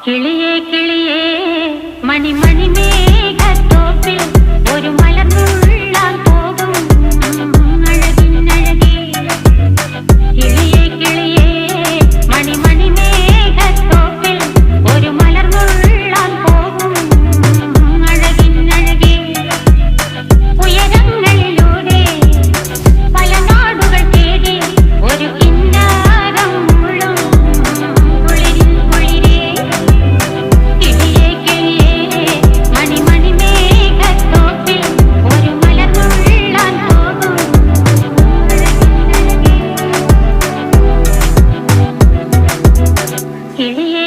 കിളിയേ കിളിയേ മണിമണി മേഘത്തോപ്പിൽ ഒരു മലർന്നുള്ളാൻ പോകും അഴകിനഴകേ. കിളിയേ കിളിയേ മണിമണി മേഘത്തോപ്പിൽ ഒരു മലർന്നുള്ളാൻ പോകും അഴകിനഴകേ. ഉയരങ്ങളിലൂടെ പല നാടുകൾ തേടി ഒരു കിന്നാരം മുള്ളും കുളിരിൻ കുളിരേ. കിളിയേ കിളിയേ മണിമണി മേഘത്തോപ്പിൽ ഒരു മലർന്നുള്ളാൻ പോകും അഴകിനഴകേ. കിളിയേ